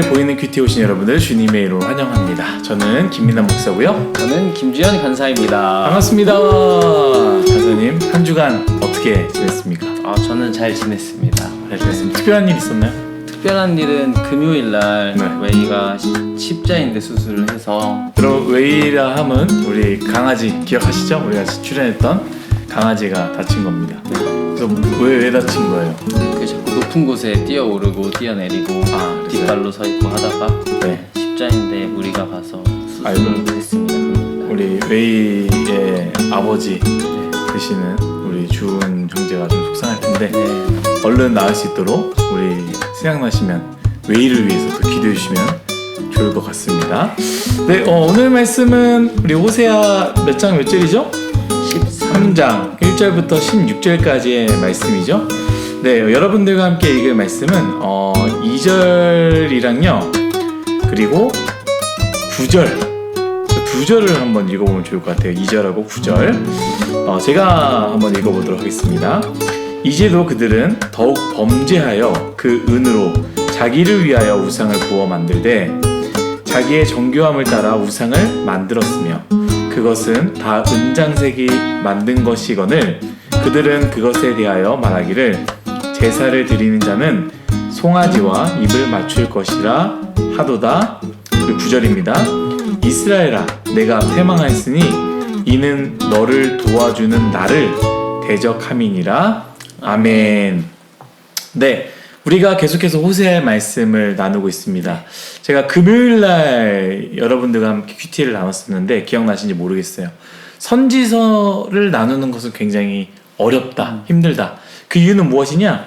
늘 보이는 큐티에 오신 여러분들 주님의 이름으로 환영합니다. 저는 김민남 목사고요. 저는 김주현 간사입니다. 반갑습니다. 간사님, 한 주간 어떻게 지냈습니까? 저는 잘 지냈습니다. 잘 지냈습니다. 특별한 일 있었나요? 특별한 일은 금요일날 네. 웨이가 십자인대 수술을 해서. 그럼 웨이라 함은 우리 강아지 기억하시죠? 우리가 출연했던 강아지가 다친 겁니다. 네. 그래서 왜 다친 거예요? 그 자꾸 높은 곳에 뛰어오르고 뛰어내리고 뒷발로 서 있고 하다가 네. 십자인대에 무리가 가서 수술을 아이고. 했습니다. 금요일날. 우리 웨이의 아버지 되시는 우리 주은 형제가 좀 속상할 텐데 네. 얼른 나을 수 있도록 우리 생각나시면 웨이를 위해서 또 기도해 주시면 좋을 것 같습니다. 네, 오늘 말씀은 우리 호세아 몇 장 몇 절이죠? 13장 1절부터 16절까지의 말씀이죠. 네, 여러분들과 함께 읽을 말씀은 2절이랑요 그리고 9절 두 절을 한번 읽어보면 좋을 것 같아요. 2절하고 9절 제가 한번 읽어보도록 하겠습니다. 이제도 그들은 더욱 범죄하여 그 은으로 자기를 위하여 우상을 부어 만들되 자기의 정교함을 따라 우상을 만들었으며 그것은 다 은장색이 만든 것이거늘 그들은 그것에 대하여 말하기를 제사를 드리는 자는 송아지와 입을 맞출 것이라 하도다. 그리고 9절입니다. 이스라엘아 내가 패망하였으니 이는 너를 도와주는 나를 대적함이니라. 아멘. 네, 우리가 계속해서 호세아의 말씀을 나누고 있습니다. 제가 금요일날 여러분들과 함께 큐티를 나눴었는데 기억나신지 모르겠어요. 선지서를 나누는 것은 굉장히 어렵다, 힘들다. 그 이유는 무엇이냐?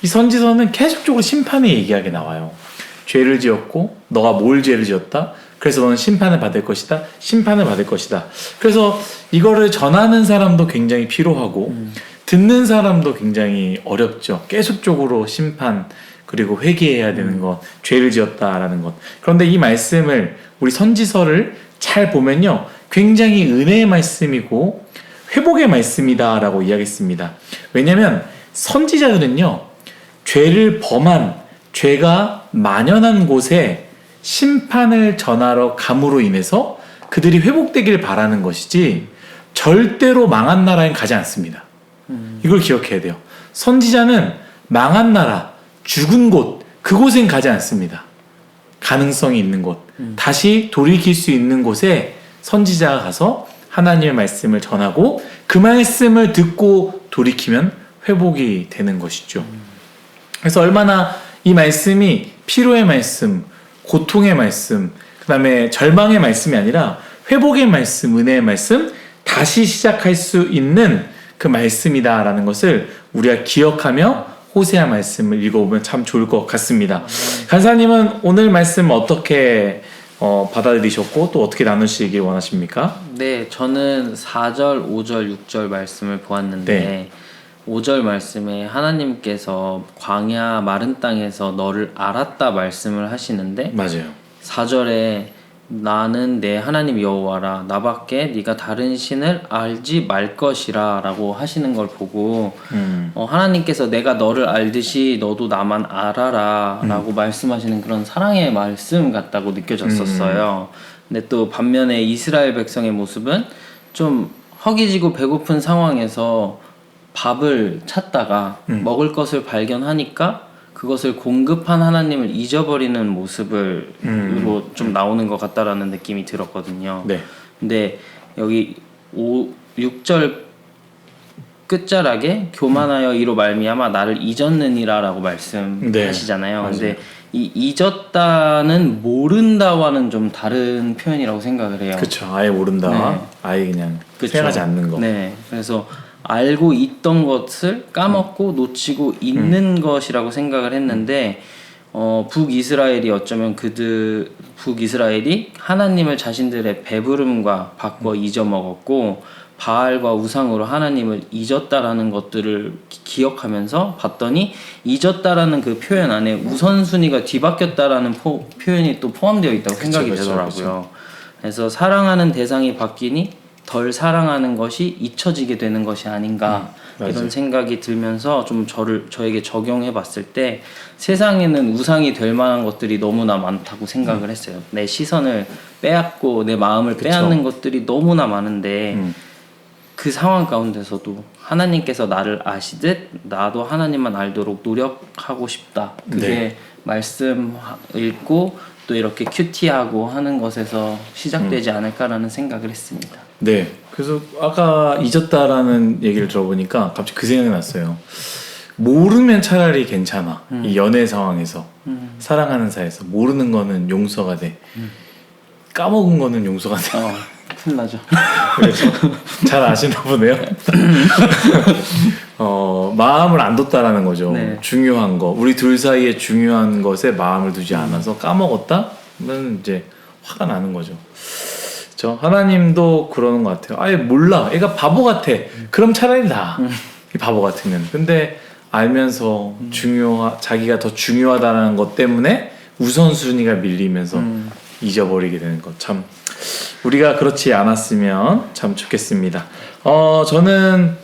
이 선지서는 계속적으로 심판의 얘기하게 나와요. 죄를 지었고 너가 뭘 죄를 지었다? 그래서 너는 심판을 받을 것이다. 심판을 받을 것이다. 그래서 이거를 전하는 사람도 굉장히 필요하고 듣는 사람도 굉장히 어렵죠. 계속적으로 심판 그리고 회개해야 되는 것, 죄를 지었다라는 것. 그런데 이 말씀을 우리 선지서를 잘 보면요, 굉장히 은혜의 말씀이고 회복의 말씀이다라고 이야기했습니다. 왜냐하면 선지자들은요, 죄를 범한 죄가 만연한 곳에 심판을 전하러 감으로 인해서 그들이 회복되길 바라는 것이지 절대로 망한 나라엔 가지 않습니다. 이걸 기억해야 돼요. 선지자는 망한 나라, 죽은 곳, 그곳엔 가지 않습니다. 가능성이 있는 곳, 다시 돌이킬 수 있는 곳에 선지자가 가서 하나님의 말씀을 전하고 그 말씀을 듣고 돌이키면 회복이 되는 것이죠. 그래서 얼마나 이 말씀이 피로의 말씀, 고통의 말씀, 그 다음에 절망의 말씀이 아니라 회복의 말씀, 은혜의 말씀, 다시 시작할 수 있는 그 말씀이다라는 것을 우리가 기억하며 호세아 말씀을 읽어보면 참 좋을 것 같습니다. 간사님은 오늘 말씀 어떻게 받아들이셨고 또 어떻게 나누시길 원하십니까? 네, 저는 4절, 5절, 6절 말씀을 보았는데 네. 5절 말씀에 하나님께서 광야 마른 땅에서 너를 알았다 말씀을 하시는데 맞아요. 4절에 나는 내 하나님 여호와라 나밖에 네가 다른 신을 알지 말 것이라 라고 하시는 걸 보고 하나님께서 내가 너를 알듯이 너도 나만 알아라 라고 말씀하시는 그런 사랑의 말씀 같다고 느껴졌었어요. 근데 또 반면에 이스라엘 백성의 모습은 좀 허기지고 배고픈 상황에서 밥을 찾다가 먹을 것을 발견하니까 그것을 공급한 하나님을 잊어버리는 모습으로 좀 나오는 것 같다라는 느낌이 들었거든요. 네. 근데 여기 6절 끝자락에 교만하여 이로 말미암아 나를 잊었느니라라고 말씀하시잖아요. 네, 근데 이 잊었다는 모른다와는 좀 다른 표현이라고 생각을 해요. 그렇죠. 아예 모른다. 네. 아예 그냥 그쵸. 생각하지 않는 거. 네. 그래서 알고 있던 것을 까먹고 놓치고 있는 것이라고 생각을 했는데 북이스라엘이 어쩌면 북이스라엘이 하나님을 자신들의 배부름과 바꿔 잊어먹었고 바알과 우상으로 하나님을 잊었다라는 것들을 기억하면서 봤더니 잊었다라는 그 표현 안에 우선순위가 뒤바뀌었다라는 표현이 또 포함되어 있다고 생각이 되더라고요. 그래서 사랑하는 대상이 바뀌니 덜 사랑하는 것이 잊혀지게 되는 것이 아닌가 맞아요. 이런 생각이 들면서 좀 저에게 적용해 봤을 때 세상에는 우상이 될 만한 것들이 너무나 많다고 생각을 했어요. 내 시선을 빼앗고 내 마음을 그쵸. 빼앗는 것들이 너무나 많은데 그 상황 가운데서도 하나님께서 나를 아시듯 나도 하나님만 알도록 노력하고 싶다. 그게 네. 말씀 읽고 또 이렇게 큐티하고 하는 것에서 시작되지 않을까라는 생각을 했습니다. 네. 그래서 아까 잊었다라는 얘기를 들어보니까 갑자기 그 생각이 났어요. 모르면 차라리 괜찮아. 이 연애 상황에서 사랑하는 사이에서 모르는 거는 용서가 돼. 까먹은 거는 용서가 돼. 큰일 나죠. 그래서 잘 아시나 보네요. 마음을 안 뒀다라는 거죠. 네. 중요한 거, 우리 둘 사이에 중요한 것에 마음을 두지 않아서 까먹었다? 그러면 이제 화가 나는 거죠. 저 하나님도 그러는 것 같아요. 아예 몰라, 얘가 바보 같아. 그럼 차라리 나. 이 바보 같으면. 근데 알면서 자기가 더 중요하다는 것 때문에 우선순위가 밀리면서 잊어버리게 되는 것. 참 우리가 그렇지 않았으면 참 좋겠습니다. 저는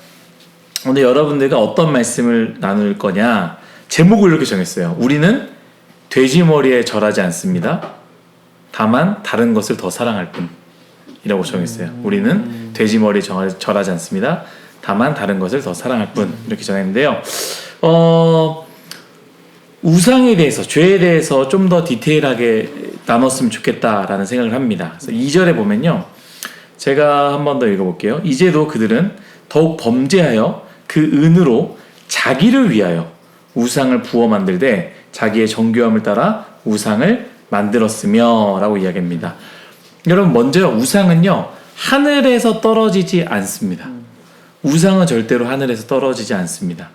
오늘 여러분들과 어떤 말씀을 나눌 거냐, 제목을 이렇게 정했어요. 우리는 돼지머리에 절하지 않습니다. 다만 다른 것을 더 사랑할 뿐이라고 정했어요. 우리는 돼지머리에 절하지 않습니다. 다만 다른 것을 더 사랑할 뿐, 이렇게 정했는데요. 우상에 대해서, 죄에 대해서 좀 더 디테일하게 나눴으면 좋겠다라는 생각을 합니다. 그래서 2절에 보면요, 제가 한 번 더 읽어볼게요. 이제도 그들은 더욱 범죄하여 그 은으로 자기를 위하여 우상을 부어 만들되 자기의 정교함을 따라 우상을 만들었으며 라고 이야기합니다. 여러분, 먼저 우상은요, 하늘에서 떨어지지 않습니다. 우상은 절대로 하늘에서 떨어지지 않습니다.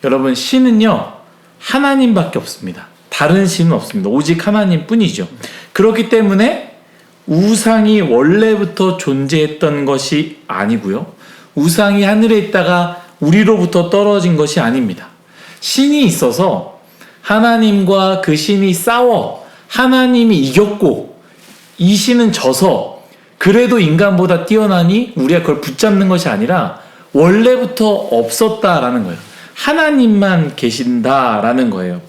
여러분, 신은요, 하나님밖에 없습니다. 다른 신은 없습니다. 오직 하나님 뿐이죠. 그렇기 때문에 우상이 원래부터 존재했던 것이 아니고요, 우상이 하늘에 있다가 우리로부터 떨어진 것이 아닙니다. 신이 있어서 하나님과 그 신이 싸워 하나님이 이겼고 이 신은 져서 그래도 인간보다 뛰어나니 우리가 그걸 붙잡는 것이 아니라 원래부터 없었다라는 거예요. 하나님만 계신다라는 거예요.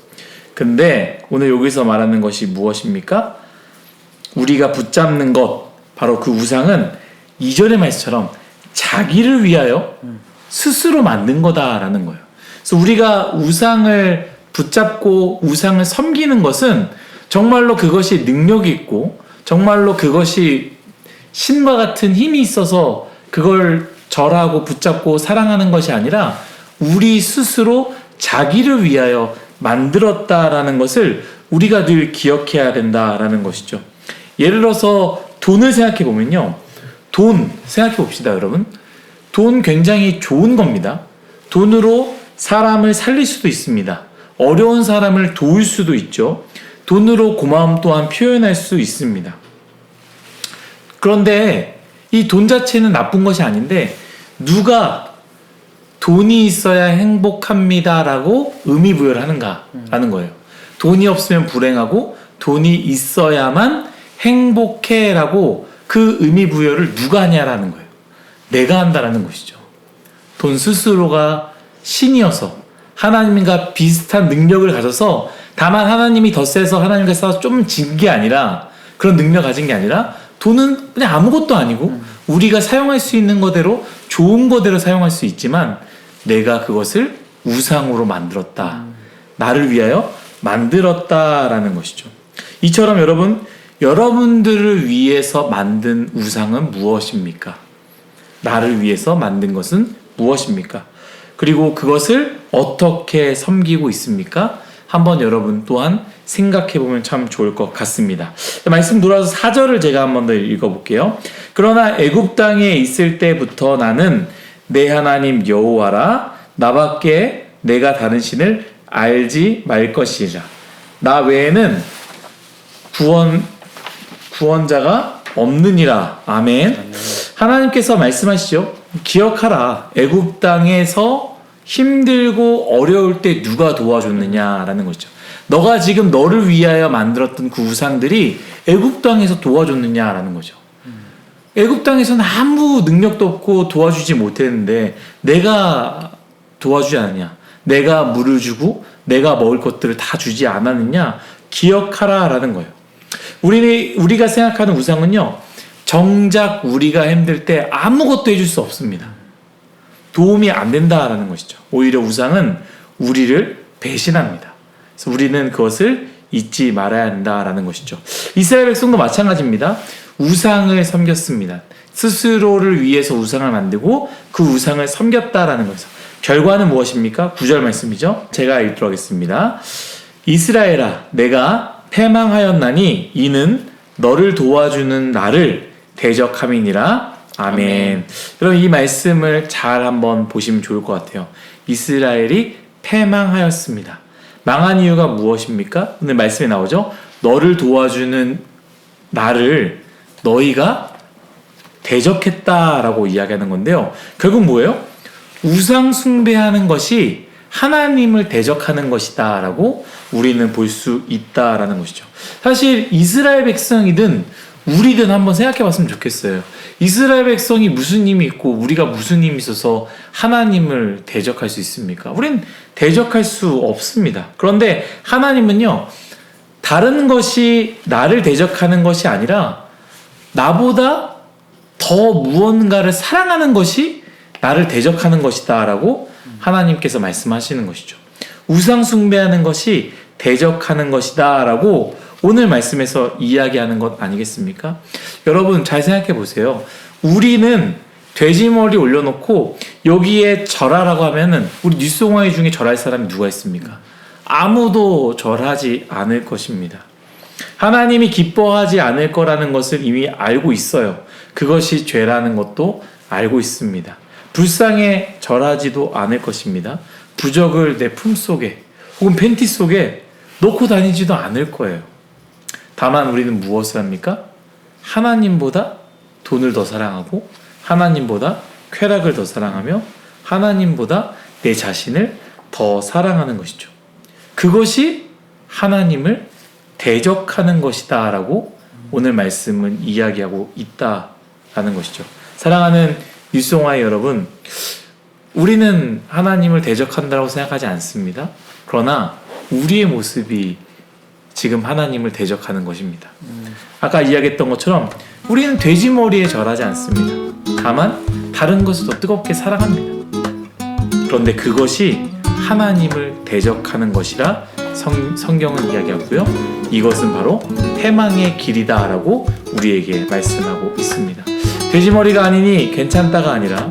근데 오늘 여기서 말하는 것이 무엇입니까? 우리가 붙잡는 것, 바로 그 우상은 2절의 말씀처럼 자기를 위하여 스스로 만든 거다라는 거예요. 그래서 우리가 우상을 붙잡고 우상을 섬기는 것은 정말로 그것이 능력이 있고 정말로 그것이 신과 같은 힘이 있어서 그걸 절하고 붙잡고 사랑하는 것이 아니라 우리 스스로 자기를 위하여 만들었다라는 것을 우리가 늘 기억해야 된다라는 것이죠. 예를 들어서 돈을 생각해 보면요, 돈 생각해 봅시다. 여러분, 돈 굉장히 좋은 겁니다. 돈으로 사람을 살릴 수도 있습니다. 어려운 사람을 도울 수도 있죠. 돈으로 고마움 또한 표현할 수 있습니다. 그런데 이 돈 자체는 나쁜 것이 아닌데 누가 돈이 있어야 행복합니다라고 의미 부여를 하는가라는 거예요. 돈이 없으면 불행하고 돈이 있어야만 행복해라고 그 의미 부여를 누가 하냐라는 거예요. 내가 한다라는 것이죠. 돈 스스로가 신이어서 하나님과 비슷한 능력을 가져서, 다만 하나님이 더 세서 하나님과 싸워서 좀 진 게 아니라, 그런 능력 가진 게 아니라, 돈은 그냥 아무것도 아니고 우리가 사용할 수 있는 거대로 좋은 거대로 사용할 수 있지만 내가 그것을 우상으로 만들었다, 나를 위하여 만들었다라는 것이죠. 이처럼 여러분들을 위해서 만든 우상은 무엇입니까? 나를 위해서 만든 것은 무엇입니까? 그리고 그것을 어떻게 섬기고 있습니까? 한번 여러분 또한 생각해보면 참 좋을 것 같습니다. 말씀 돌아서 4절을 제가 한번 더 읽어볼게요. 그러나 애굽 땅에 있을 때부터 나는 내 하나님 여호와라, 나밖에 내가 다른 신을 알지 말 것이라. 나 외에는 구원자가 없느니라. 아멘. 하나님께서 말씀하시죠. 기억하라. 애굽 땅에서 힘들고 어려울 때 누가 도와줬느냐라는 거죠. 너가 지금 너를 위하여 만들었던 그 우상들이 애굽 땅에서 도와줬느냐라는 거죠. 애굽 땅에서는 아무 능력도 없고 도와주지 못했는데 내가 도와주지 않았냐? 내가 물을 주고 내가 먹을 것들을 다 주지 않았느냐? 기억하라라는 거예요. 우리가 생각하는 우상은요, 정작 우리가 힘들 때 아무것도 해줄 수 없습니다. 도움이 안 된다라는 것이죠. 오히려 우상은 우리를 배신합니다. 그래서 우리는 그것을 잊지 말아야 한다라는 것이죠. 이스라엘 백성도 마찬가지입니다. 우상을 섬겼습니다. 스스로를 위해서 우상을 만들고 그 우상을 섬겼다라는 것이죠. 결과는 무엇입니까? 9절 말씀이죠. 제가 읽도록 하겠습니다. 이스라엘아, 내가 패망하였나니 이는 너를 도와주는 나를 대적함이니라. 아멘. 여러분, 이 말씀을 잘 한번 보시면 좋을 것 같아요. 이스라엘이 패망하였습니다. 망한 이유가 무엇입니까? 오늘 말씀에 나오죠. 너를 도와주는 나를 너희가 대적했다라고 이야기하는 건데요. 결국 뭐예요? 우상 숭배하는 것이 하나님을 대적하는 것이다 라고 우리는 볼 수 있다라는 것이죠. 사실 이스라엘 백성이든 우리든 한번 생각해 봤으면 좋겠어요. 이스라엘 백성이 무슨 힘이 있고 우리가 무슨 힘이 있어서 하나님을 대적할 수 있습니까? 우린 대적할 수 없습니다. 그런데 하나님은요, 다른 것이 나를 대적하는 것이 아니라 나보다 더 무언가를 사랑하는 것이 나를 대적하는 것이다 라고 하나님께서 말씀하시는 것이죠. 우상 숭배하는 것이 대적하는 것이다 라고 오늘 말씀에서 이야기하는 것 아니겠습니까? 여러분 잘 생각해 보세요. 우리는 돼지머리 올려놓고 여기에 절하라고 하면은 우리 뉴스공화이 중에 절할 사람이 누가 있습니까? 아무도 절하지 않을 것입니다. 하나님이 기뻐하지 않을 거라는 것을 이미 알고 있어요. 그것이 죄라는 것도 알고 있습니다. 불쌍해 절하지도 않을 것입니다. 부적을 내 품속에 혹은 팬티 속에 넣고 다니지도 않을 거예요. 다만 우리는 무엇을 합니까? 하나님보다 돈을 더 사랑하고 하나님보다 쾌락을 더 사랑하며 하나님보다 내 자신을 더 사랑하는 것이죠. 그것이 하나님을 대적하는 것이다 라고 오늘 말씀은 이야기하고 있다라는 것이죠. 사랑하는 뉴스공화의 여러분, 우리는 하나님을 대적한다고 생각하지 않습니다. 그러나 우리의 모습이 지금 하나님을 대적하는 것입니다. 아까 이야기했던 것처럼 우리는 돼지머리에 절하지 않습니다. 다만 다른 것을 더 뜨겁게 사랑합니다. 그런데 그것이 하나님을 대적하는 것이라 성경은 이야기하고요. 이것은 바로 패망의 길이다 라고 우리에게 말씀하고 있습니다. 돼지머리가 아니니 괜찮다가 아니라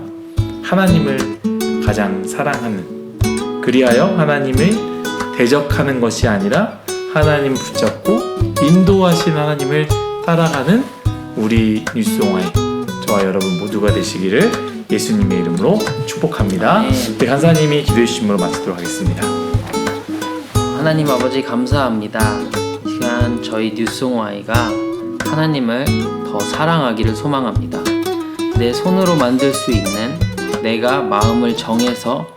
하나님을 가장 사랑하는, 그리하여 하나님을 대적하는 것이 아니라 하나님 붙잡고 인도하신 하나님을 따라가는 우리 뉴스공화의 저와 여러분 모두가 되시기를 예수님의 이름으로 축복합니다. 우리 간사님이 기도해 주심으로 마치도록 하겠습니다. 하나님 아버지 감사합니다. 이 시간 저희 뉴스공화이가 하나님을 더 사랑하기를 소망합니다. 내 손으로 만들 수 있는, 내가 마음을 정해서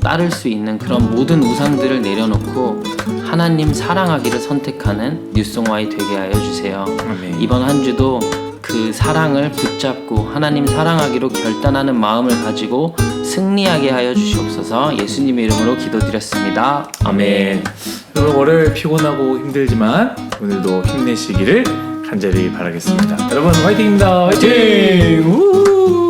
따를 수 있는 그런 모든 우상들을 내려놓고 하나님 사랑하기를 선택하는 뉴스공화이 되게 하여 주세요. 아멘. 이번 한 주도 그 사랑을 붙잡고 하나님 사랑하기로 결단하는 마음을 가지고 승리하게 하여 주시옵소서. 예수님의 이름으로 기도드렸습니다. 아멘. 여러분 월요일 피곤하고 힘들지만 오늘도 힘내시기를 간절히 바라겠습니다. 여러분 화이팅입니다. 화이팅! 우!